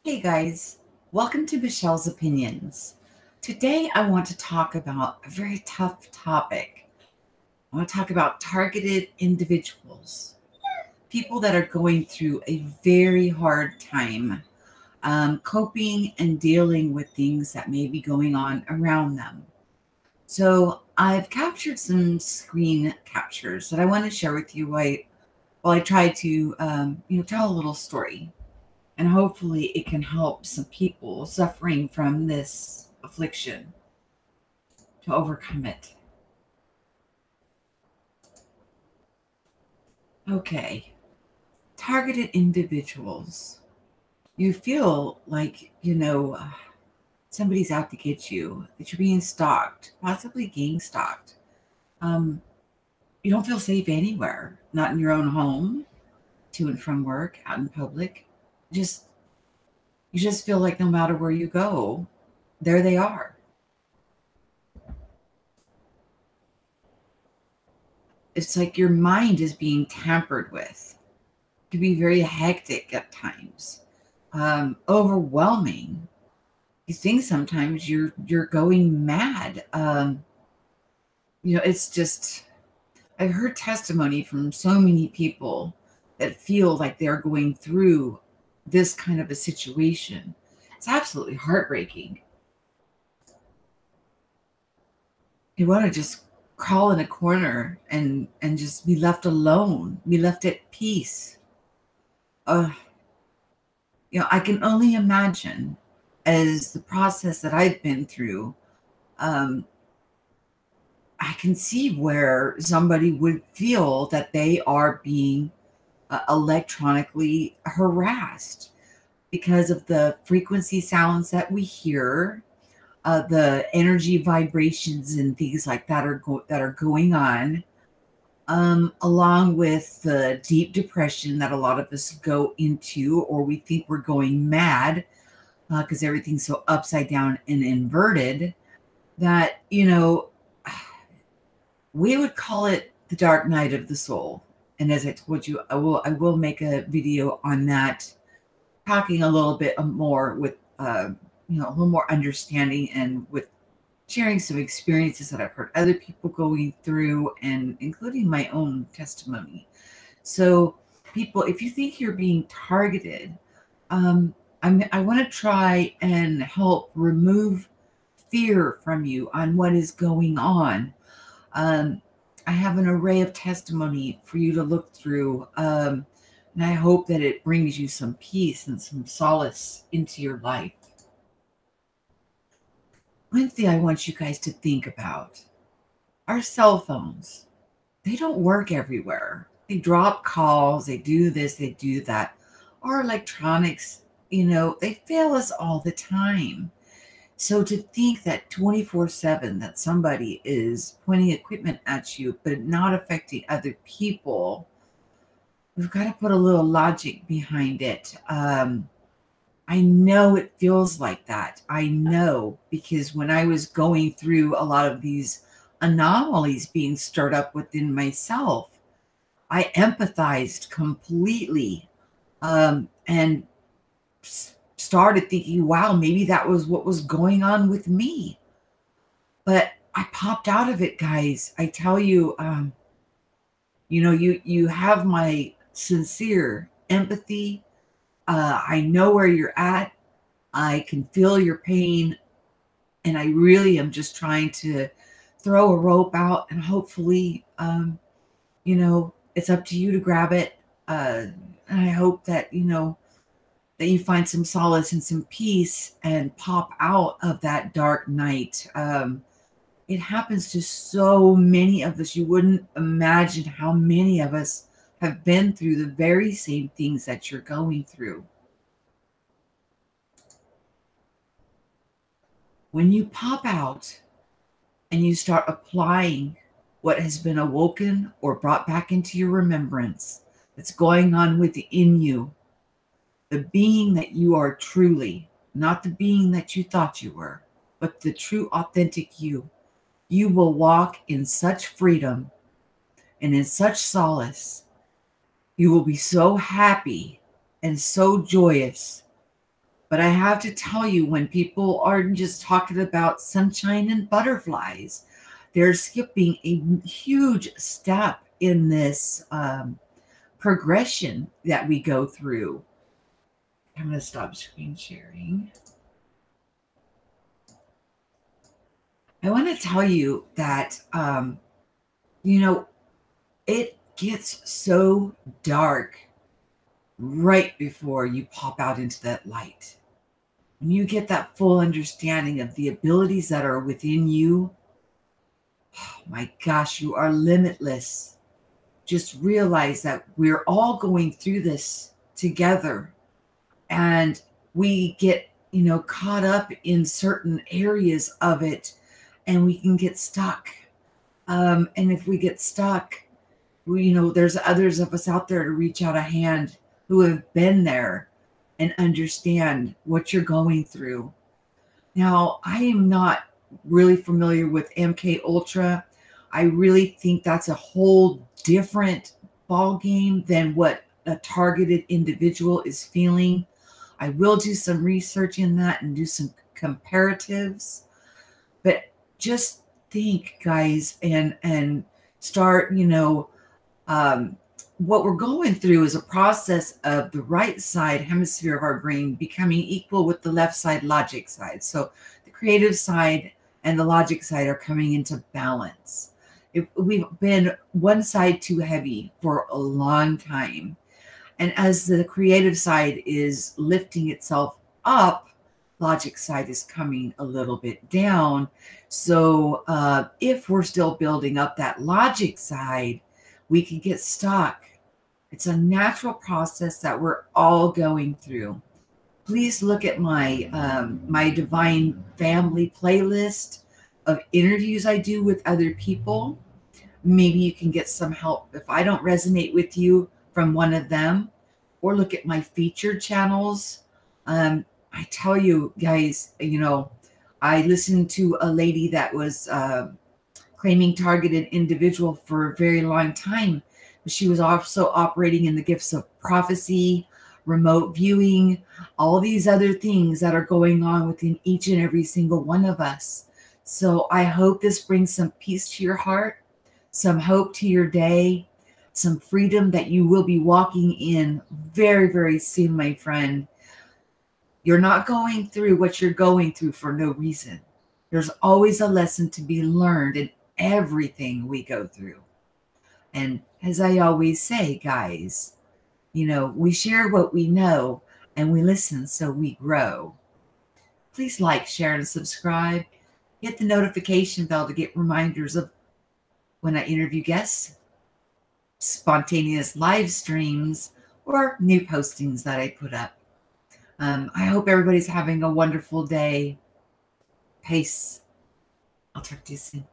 Hey guys, welcome to Michelle's Opinions. Today I want to talk about a very tough topic. I want to talk about targeted individuals, people that are going through a very hard time, coping and dealing with things that may be going on around them. So I've captured some screen captures that I want to share with you while I try to, tell a little story. And hopefully it can help some people suffering from this affliction to overcome it. Okay, targeted individuals. You feel like, somebody's out to get you, that you're being stalked, possibly gang stalked. Um, you don't feel safe anywhere, not in your own home, to and from work, out in public. Just you just feel like no matter where you go, there they are. It's like your mind is being tampered with. It can be very hectic at times, overwhelming. You think sometimes you're going mad. It's just I've heard testimony from so many people that feel like they're going through this kind of a situation. It's absolutely heartbreaking. You want to just crawl in a corner and just be left alone, be left at peace. Uh, I can only imagine as the process that I've been through. Um, I can see where somebody would feel that they are being electronically harassed because of the frequency sounds that we hear, the energy vibrations and things like that that are going on, along with the deep depression that a lot of us go into, or we think we're going mad because everything's so upside down and inverted that we would call it the dark night of the soul. And as I told you, I will make a video on that, talking a little bit more with a little more understanding, and with sharing some experiences that I've heard other people going through, and including my own testimony. So, people, if you think you're being targeted, I want to try and help remove fear from you on what is going on. Um, I have an array of testimony for you to look through, and I hope that it brings you some peace and some solace into your life. One thing I want you guys to think about: our cell phones. They don't work everywhere. They drop calls, they do this, they do that. Our electronics, they fail us all the time. So to think that 24/7 that somebody is pointing equipment at you but not affecting other people, we've got to put a little logic behind it. I know it feels like that. I know, because when I was going through a lot of these anomalies being stirred up within myself, I empathized completely, and started thinking, wow, maybe that was what was going on with me. But I popped out of it, guys. I tell you, you have my sincere empathy. I know where you're at. I can feel your pain. And I really am just trying to throw a rope out, and hopefully, it's up to you to grab it. And I hope that, that you find some solace and some peace and pop out of that dark night. It happens to so many of us. You wouldn't imagine how many of us have been through the very same things that you're going through. When you pop out and you start applying what has been awoken or brought back into your remembrance that's going on within you, the being that you are truly, not the being that you thought you were, but the true, authentic you, you will walk in such freedom and in such solace. You will be so happy and so joyous But I have to tell you, when people are just talking about sunshine and butterflies, they're skipping a huge step in this progression that we go through. I'm going to stop screen sharing. I want to tell you that, you know, it gets so dark right before you pop out into that light. When you get that full understanding of the abilities that are within you, oh my gosh, you are limitless. Just realize that we're all going through this together, and we get, caught up in certain areas of it, and we can get stuck. And if we get stuck, there's others of us out there to reach out a hand who have been there and understand what you're going through. Now, I am not really familiar with MK Ultra. I really think that's a whole different ball game than what a targeted individual is feeling. I will do some research in that and do some comparatives, but just think, guys, and start, what we're going through is a process of the right side hemisphere of our brain becoming equal with the left side logic side. So the creative side and the logic side are coming into balance. We've been one side too heavy for a long time. And as the creative side is lifting itself up, logic side is coming a little bit down. So if we're still building up that logic side, we can get stuck. It's a natural process that we're all going through. Please look at my Divine Family playlist of interviews I do with other people. Maybe you can get some help if I don't resonate with you from one of them, or look at my featured channels. I tell you guys, I listened to a lady that was claiming targeted individual for a very long time. She was also operating in the gifts of prophecy, remote viewing, all these other things that are going on within each and every single one of us. So I hope this brings some peace to your heart, some hope to your day, some freedom that you will be walking in very, very soon, my friend. You're not going through what you're going through for no reason. There's always a lesson to be learned in everything we go through. And as I always say, guys, we share what we know and we listen so we grow. Please like, share, and subscribe. Hit the notification bell to get reminders of when I interview guests, spontaneous live streams, or new postings that I put up. I hope everybody's having a wonderful day. Peace. I'll talk to you soon.